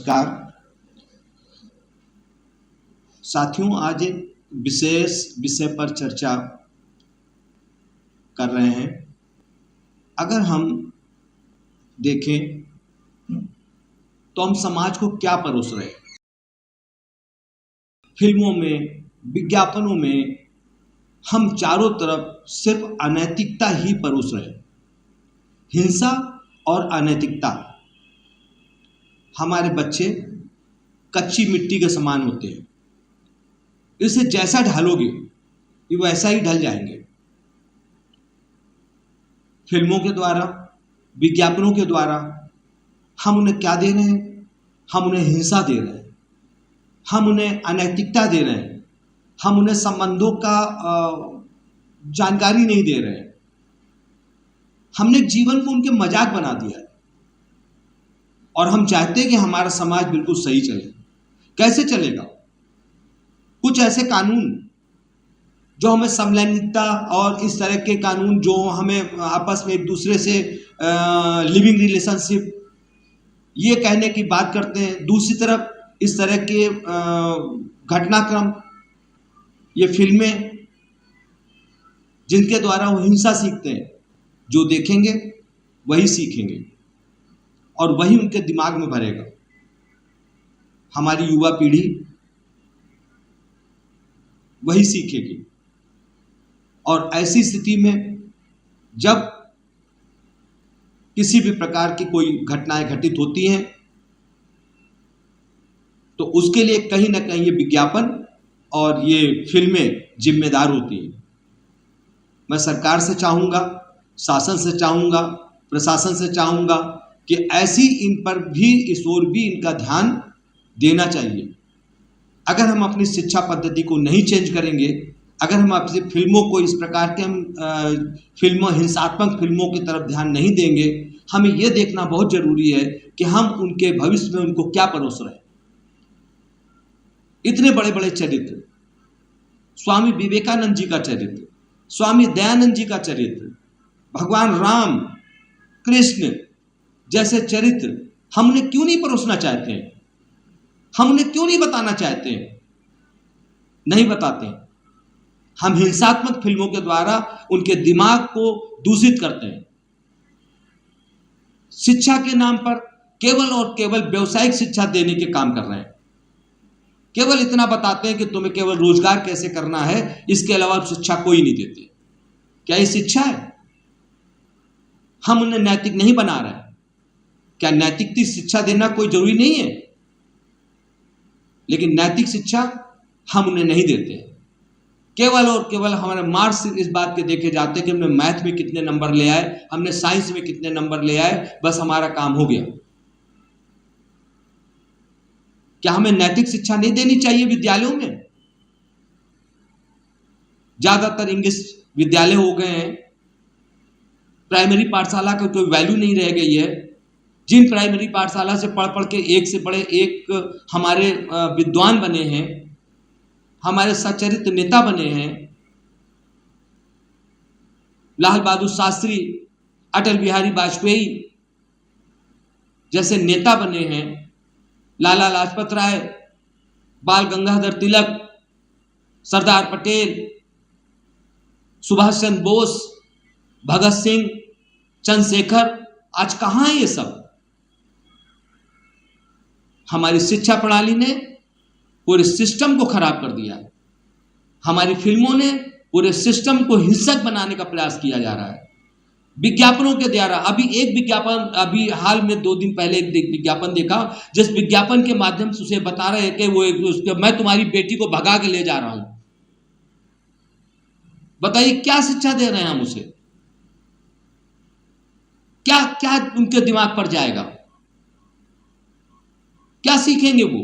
नमस्कार साथियों, आज एक विशेष विषय पर चर्चा कर रहे हैं। अगर हम देखें तो हम समाज को क्या परोस रहे हैं। फिल्मों में, विज्ञापनों में हम चारों तरफ सिर्फ अनैतिकता ही परोस रहे हैं। हिंसा और अनैतिकता। हमारे बच्चे कच्ची मिट्टी के समान होते हैं, इसे जैसा ढालोगे ये वैसा ही ढल जाएंगे। फिल्मों के द्वारा, विज्ञापनों के द्वारा हम उन्हें क्या दे रहे हैं? हम उन्हें हिंसा दे रहे हैं, हम उन्हें अनैतिकता दे रहे हैं, हम उन्हें संबंधों का जानकारी नहीं दे रहे हैं। हमने जीवन को उनके मजाक बना दिया है और हम चाहते हैं कि हमारा समाज बिल्कुल सही चले। कैसे चलेगा? कुछ ऐसे कानून जो हमें समलैंगिकता और इस तरह के कानून जो हमें आपस में एक दूसरे से लिविंग रिलेशनशिप ये कहने की बात करते हैं, दूसरी तरफ इस तरह के घटनाक्रम, ये फिल्में जिनके द्वारा वो हिंसा सीखते हैं, जो देखेंगे वही सीखेंगे और वही उनके दिमाग में भरेगा। हमारी युवा पीढ़ी वही सीखेगी और ऐसी स्थिति में जब किसी भी प्रकार की कोई घटनाएं घटित होती हैं तो उसके लिए कहीं ना कहीं ये विज्ञापन और ये फिल्में जिम्मेदार होती हैं। मैं सरकार से चाहूँगा, शासन से चाहूँगा, प्रशासन से चाहूँगा कि ऐसी इन पर भी, इस ओर भी इनका ध्यान देना चाहिए। अगर हम अपनी शिक्षा पद्धति को नहीं चेंज करेंगे, अगर हम अपनी फिल्मों को इस प्रकार के फिल्मों, हिंसात्मक फिल्मों की तरफ ध्यान नहीं देंगे, हमें यह देखना बहुत जरूरी है कि हम उनके भविष्य में उनको क्या परोस रहे हैं। इतने बड़े बड़े चरित्र, स्वामी विवेकानंद जी का चरित्र, स्वामी दयानंद जी का चरित्र, भगवान राम, कृष्ण जैसे चरित्र हम उन्हें क्यों नहीं परोसना चाहते हैं? हम उन्हें क्यों नहीं बताना चाहते हैं? नहीं बताते हैं। हम हिंसात्मक फिल्मों के द्वारा उनके दिमाग को दूषित करते हैं। शिक्षा के नाम पर केवल और केवल व्यवसायिक शिक्षा देने के काम कर रहे हैं। केवल इतना बताते हैं कि तुम्हें केवल रोजगार कैसे करना है, इसके अलावा शिक्षा कोई नहीं देते। क्या ये शिक्षा है? हम उन्हें नैतिक नहीं बना रहे हैं। क्या नैतिक शिक्षा देना कोई जरूरी नहीं है? लेकिन नैतिक शिक्षा हम उन्हें नहीं देते। केवल और केवल हमारे मार्क्स इस बात के देखे जाते हैं कि हमने मैथ में कितने नंबर ले आए, हमने साइंस में कितने नंबर ले आए, बस हमारा काम हो गया। क्या हमें नैतिक शिक्षा नहीं देनी चाहिए विद्यालयों में? ज्यादातर इंग्लिश विद्यालय हो गए हैं, प्राइमरी पाठशाला का कोई वैल्यू नहीं रह गई है। जिन प्राइमरी पाठशाला से पढ़ पढ़ के एक से बड़े एक हमारे विद्वान बने हैं, हमारे सच्चरित्र नेता बने हैं, लाल बहादुर शास्त्री, अटल बिहारी वाजपेयी जैसे नेता बने हैं, लाला लाजपत राय, बाल गंगाधर तिलक, सरदार पटेल, सुभाष चंद्र बोस, भगत सिंह, चंद्रशेखर, आज कहां है ये सब? हमारी शिक्षा प्रणाली ने पूरे सिस्टम को खराब कर दिया है। हमारी फिल्मों ने पूरे सिस्टम को हिंसक बनाने का प्रयास किया जा रहा है। विज्ञापनों के द्वारा अभी एक विज्ञापन, अभी हाल में 2 दिन पहले एक विज्ञापन देखा, जिस विज्ञापन के माध्यम से उसे बता रहे हैं कि वो मैं तुम्हारी बेटी को भगा के ले जा रहा हूं। बताइए क्या शिक्षा दे रहे हैं हम उसे? क्या क्या उनके दिमाग पर जाएगा? क्या सीखेंगे वो?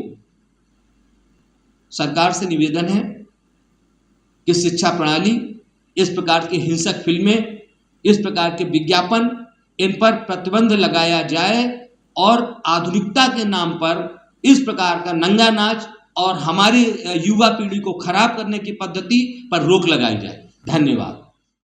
सरकार से निवेदन है कि शिक्षा प्रणाली, इस प्रकार की हिंसक फिल्में, इस प्रकार के विज्ञापन, इन पर प्रतिबंध लगाया जाए और आधुनिकता के नाम पर इस प्रकार का नंगा नाच और हमारी युवा पीढ़ी को खराब करने की पद्धति पर रोक लगाई जाए। धन्यवाद।